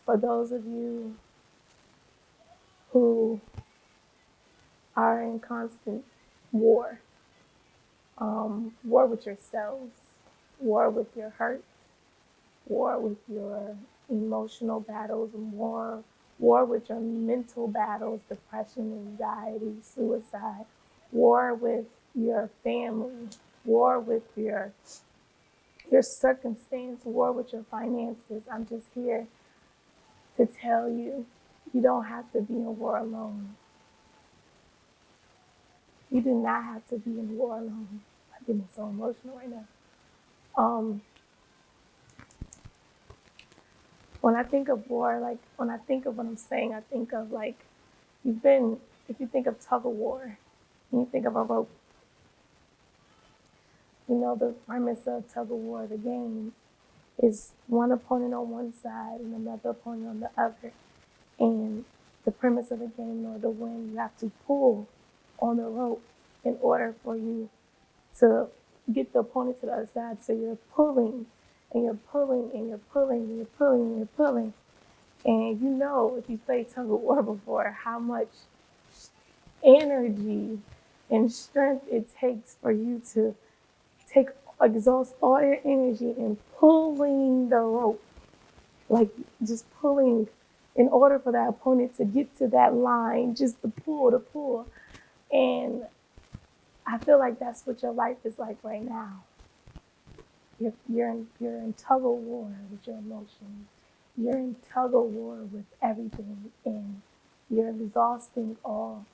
For those of you who are in constant war, war with yourselves, war with your hurt, war with your emotional battles, war with your mental battles, depression, anxiety, suicide, war with your family, war with your circumstance, war with your finances. I'm just here to tell you, you don't have to be in war alone. You do not have to be in war alone. I'm getting so emotional right now. Um, when I think of war, like when I think of what I'm saying, I think of like you've been, if you think of tug of war, and you think of a rope, you know the premise of tug of war, the game, is one opponent on one side and another opponent on the other. And the premise of the game, in order to win, you have to pull on the rope in order for you to get the opponent to the other side. So you're pulling and you're pulling and you're pulling and you're pulling and you're pulling. And you know, if you played tug of war before, how much energy and strength it takes for you to take exhaust all your energy in pulling the rope, like just pulling in order for that opponent to get to that line, just to pull. And I feel like that's what your life is like right now. You're in tug of war with your emotions. You're in tug of war with everything, and you're exhausting all.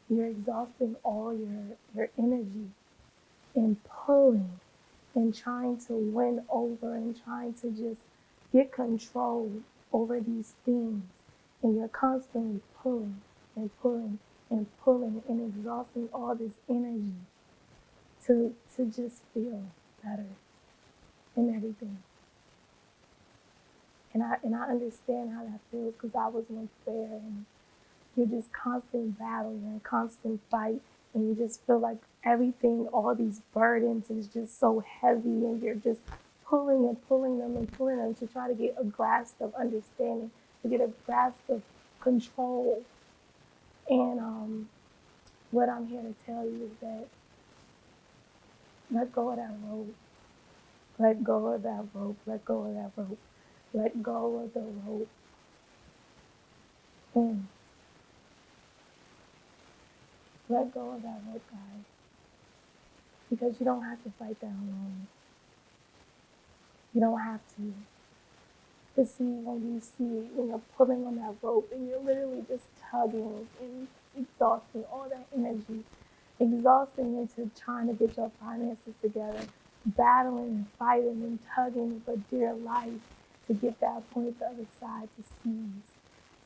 You're exhausting all your energy in pulling and trying to win over and trying to just get control over these things. And you're constantly pulling and pulling and pulling and exhausting all this energy to just feel better in everything. And I understand how that feels because I was once there, and you're just constant battle, you're in constant fight, and you just feel like everything, all these burdens is just so heavy, and you're just pulling and pulling them and pulling them to try to get a grasp of understanding, to get a grasp of control. And what I'm here to tell you is that let go of that rope. Let go of that rope. Let go of that rope. Let go of the rope. Mm. Let go of that rope, guys. Because you don't have to fight that alone. You don't have to. To see when you see when you're pulling on that rope and you're literally just tugging and exhausting all that energy, exhausting into trying to get your finances together, battling and fighting and tugging for dear life to get that point to the other side to seize.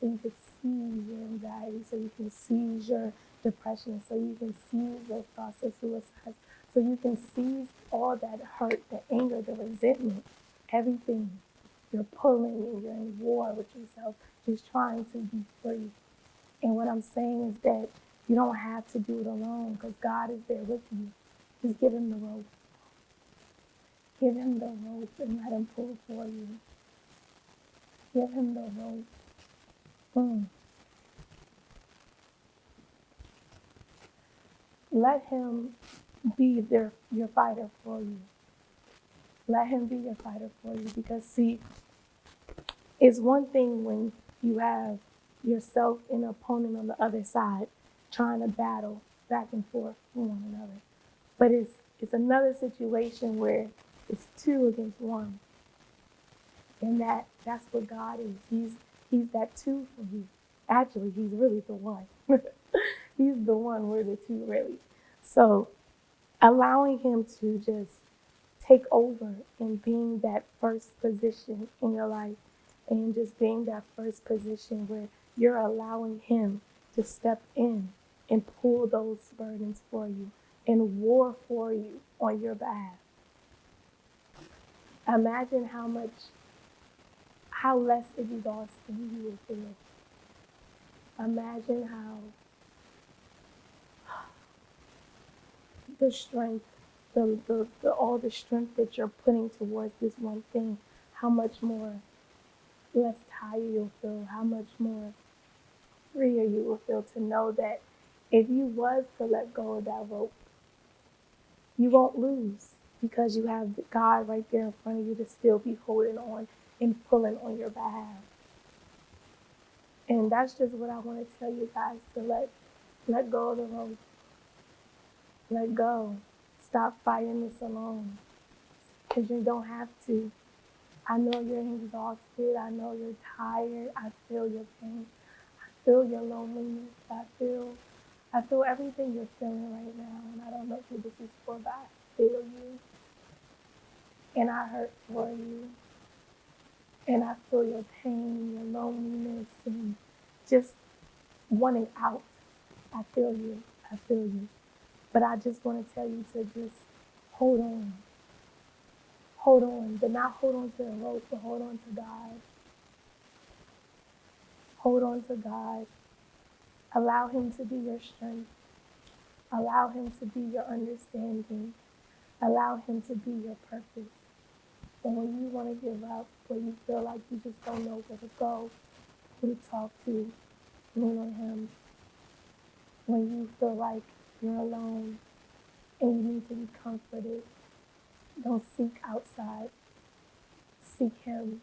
So you can seize your anxiety, so you can seize your depression, so you can seize those thoughts of suicide, so you can seize all that hurt, the anger, the resentment, everything. You're pulling and you're in war with yourself, just trying to be free. And what I'm saying is that you don't have to do it alone because God is there with you. Just give him the rope. Give him the rope and let him pull for you. Give him the rope. Mm. Let him be your fighter for you. Let him be your fighter for you because, see, it's one thing when you have yourself and an opponent on the other side trying to battle back and forth with one another. But it's another situation where it's two against one. And that's what God is. He's that two for you. Actually, he's really the one. He's the one, we're the two really. So allowing him to just take over and being that first position in your life and just being that first position where you're allowing him to step in and pull those burdens for you and war for you on your behalf. Imagine how less exhausting you will feel. Imagine how the strength, all the strength that you're putting towards this one thing, how much more less tired you'll feel, how much more freer you will feel to know that if you was to let go of that rope, you won't lose because you have God right there in front of you to still be holding on and pulling on your behalf. And that's just what I want to tell you guys, to let go of the rope. Let go. Stop fighting this alone. Because you don't have to. I know you're exhausted. I know you're tired. I feel your pain. I feel your loneliness. I feel everything you're feeling right now. And I don't know who this is for, but I feel you. And I hurt for you. And I feel your pain, your loneliness, and just wanting out. I feel you. I feel you. But I just want to tell you to just hold on. Hold on. But not hold on to the rope, but hold on to God. Hold on to God. Allow Him to be your strength. Allow Him to be your understanding. Allow Him to be your purpose. And when you want to give up, when you feel like you just don't know where to go, who to talk to, lean on Him. When you feel like you're alone and you need to be comforted, don't seek outside. Seek Him.